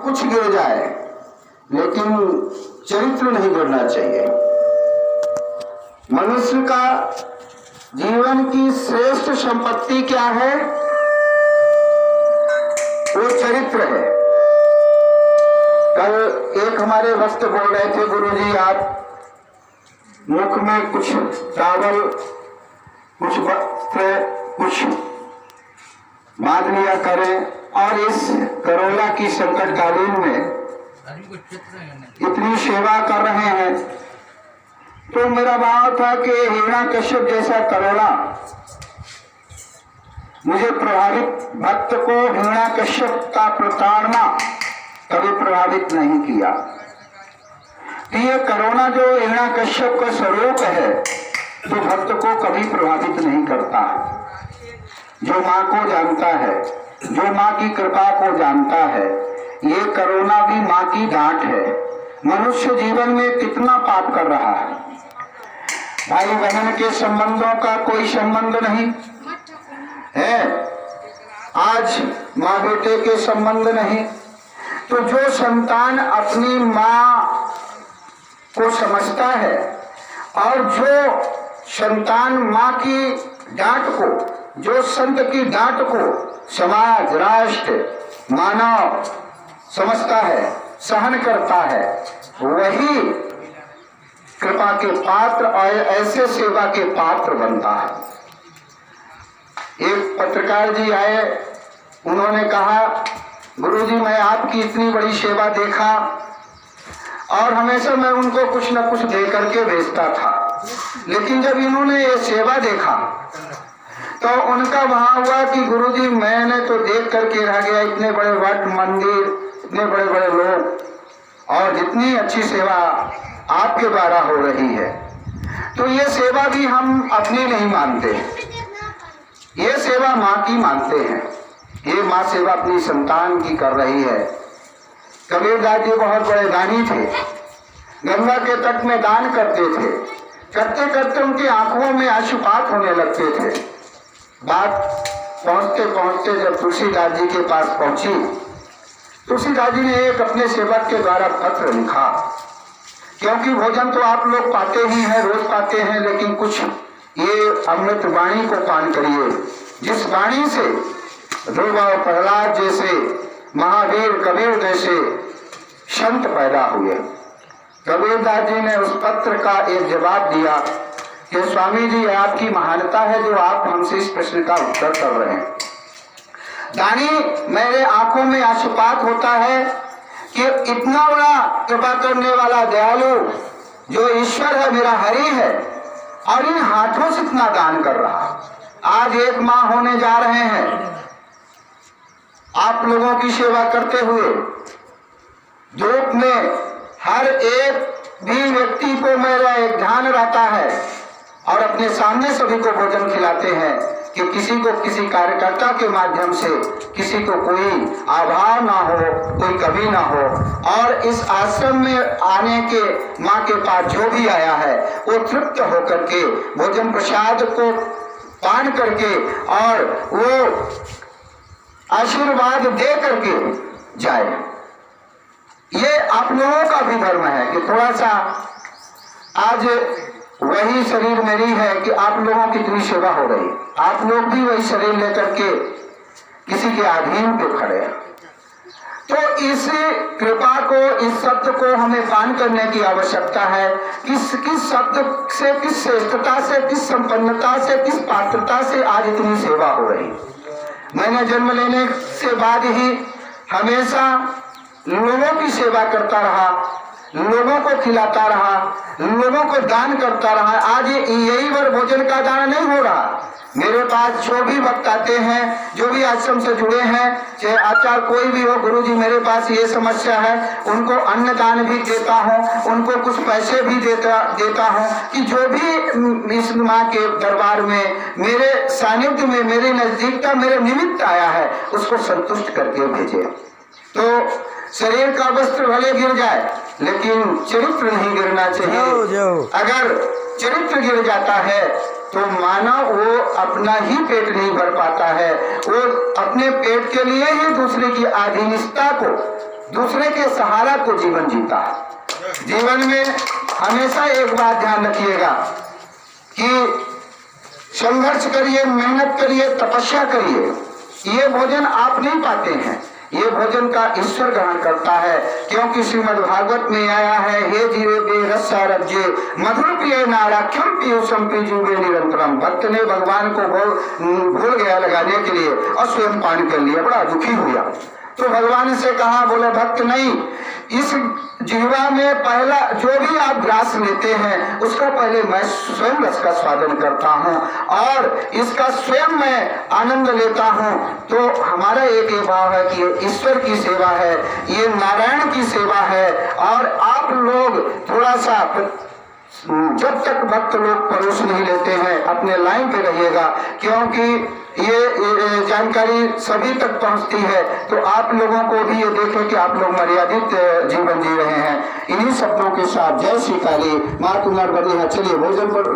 कुछ गिर जाए, लेकिन चरित्र नहीं गिरना चाहिए। मनुष्य का जीवन की श्रेष्ठ संपत्ति क्या है? वो चरित्र है। कल एक हमारे वक्त बोल रहे थे, गुरुजी आप मुख में कुछ चावल, कुछ वस्त्र, कुछ बांध लिया करें, और इस कोरोना की संकटकालीन में इतनी सेवा कर रहे हैं। तो मेरा भाव था कि हिरण्यकश्यप जैसा करोड़ा मुझे प्रभावित भक्त को हिरण्यकश्यप का प्रताड़ना कभी प्रभावित नहीं किया। ये कोरोना जो हिरण्यकश्यप का स्वरूप है, तो भक्त को कभी प्रभावित नहीं करता। जो माँ को जानता है, जो माँ की कृपा को जानता है, ये कोरोना भी माँ की डांट है। मनुष्य जीवन में कितना पाप कर रहा है। भाई बहन के संबंधों का कोई संबंध नहीं है, आज माँ बेटे के संबंध नहीं। तो जो संतान अपनी माँ को समझता है, और जो संतान माँ की डांट को, जो संत की डांट को समाज, राष्ट्र, मानव समझता है, सहन करता है, वही कृपा के पात्र और ऐसे सेवा के पात्र बनता है। एक पत्रकार जी आए, उन्होंने कहा, गुरुजी मैं आपकी इतनी बड़ी सेवा देखा और हमेशा मैं उनको कुछ न कुछ दे करके भेजता था, लेकिन जब इन्होंने ये सेवा देखा तो उनका वहां हुआ कि गुरुजी मैंने तो देख करके रह गया, इतने बड़े वट मंदिर, इतने बड़े बड़े लोग, और जितनी अच्छी सेवा आपके द्वारा हो रही है, तो ये सेवा भी हम अपनी नहीं मानते, ये सेवा माँ की मानते हैं। ये माँ सेवा अपनी संतान की कर रही है। कबीरदास जी बहुत बड़े दानी थे, गंगा के तट में दान करते थे, करते करते उनकी आंखों में आशुपात होने लगते थे। बात पहुंचते पहुंचते जब तुलसीदास जी के पास पहुंची, तुलसीदास जी ने एक अपने सेवक के द्वारा पत्र लिखा, क्योंकि भोजन तो आप लोग पाते ही हैं, रोज पाते हैं, लेकिन कुछ ये अमृत वाणी को पान करिए, जिस वाणी से ध्रुव और प्रहलाद जैसे महावीर, कबीर जैसे संत पैदा हुए। कबीरदास जी ने उस पत्र का एक जवाब दिया कि स्वामी जी आपकी महानता है जो आप हमसे इस प्रश्न का उत्तर कर रहे हैं। दानी, मेरे आंखों में आशुपात होता है कि इतना बड़ा कृपा करने वाला दयालु जो ईश्वर है, मेरा हरि है, और इन हाथों से इतना दान कर रहा। आज 1 माह होने जा रहे हैं आप लोगों की सेवा करते हुए। धूप में हर एक भी व्यक्ति को मेरा एक ध्यान रहता है, और अपने सामने सभी को भोजन खिलाते हैं कि किसी को किसी कार्यकर्ता के माध्यम से किसी को कोई अभाव ना हो, कोई कमी ना हो। और इस आश्रम में आने के माँ के पास जो भी आया है वो तृप्त होकर के भोजन प्रसाद को पान करके और वो आशीर्वाद दे करके जाए। ये आप लोगों का भी धर्म है कि थोड़ा सा आज वही शरीर मेरी है कि आप लोगों की इतनी सेवा हो रही, आप लोग भी वही शरीर लेकर के किसी के अधीन पे खड़े हैं। तो इस कृपा को, इस शब्द को हमें पान करने की आवश्यकता है। किस शब्द से, किस श्रेष्ठता से, किस संपन्नता से, किस पात्रता से आज इतनी सेवा हो रही। मैंने जन्म लेने से बाद ही हमेशा लोगों की सेवा करता रहा, लोगों को खिलाता रहा, लोगों को दान करता रहा। आज यही बार भोजन का दान नहीं हो रहा। मेरे पास जो भी भक्त आते हैं, जो भी आश्रम से जुड़े हैं, चाहे आचार्य कोई भी हो, गुरुजी मेरे पास ये समस्या है, उनको अन्न दान भी देता हूँ, उनको कुछ पैसे भी देता हूँ कि जो भी इस माँ के दरबार में, मेरे सानिध्य में, मेरे नजदीकता, मेरे निमित्त आया है, उसको संतुष्ट करके भेजे। तो शरीर का वस्त्र भले गिर जाए, लेकिन चरित्र नहीं गिरना चाहिए। अगर चरित्र गिर जाता है तो मानव वो अपना ही पेट नहीं भर पाता है, वो अपने पेट के लिए ही दूसरे की अधीनता को दूसरे के सहारा को जीवन जीता है। जीवन में हमेशा एक बात ध्यान रखिएगा कि संघर्ष करिए, मेहनत करिए, तपस्या करिए। ये भोजन आप नहीं पाते हैं, ये भोजन का ईश्वर ग्रहण करता है। क्योंकि श्रीमद् भागवत में आया है, हे जीवे बे रसारज्ये मधुर प्रिय नाराख्यम पीयूषम पीजूबे निरंतरम। भक्त ने भगवान को भूल गया लगाने के लिए और स्वयं पान कर लिया, बड़ा दुखी हुआ। तो भगवान से कहा, बोले भक्त नहीं, इस जीवा में पहला जो भी आप ग्रास लेते हैं उसका पहले मैं स्वयं रस का स्वादन करता हूँ और इसका स्वयं मैं आनंद लेता हूँ। तो हमारा एक ये भाव है कि ये ईश्वर की सेवा है, ये नारायण की सेवा है। और आप लोग थोड़ा सा जब तक भक्त लोग परोस नहीं लेते हैं अपने लाइन पे रहिएगा, क्योंकि ये जानकारी सभी तक पहुंचती है। तो आप लोगों को भी ये देखें कि आप लोग मर्यादित जीवन जी रहे हैं। इन्हीं शब्दों के साथ जय श्री काली। माँ कुमार बनी है, चलिए भोजन पर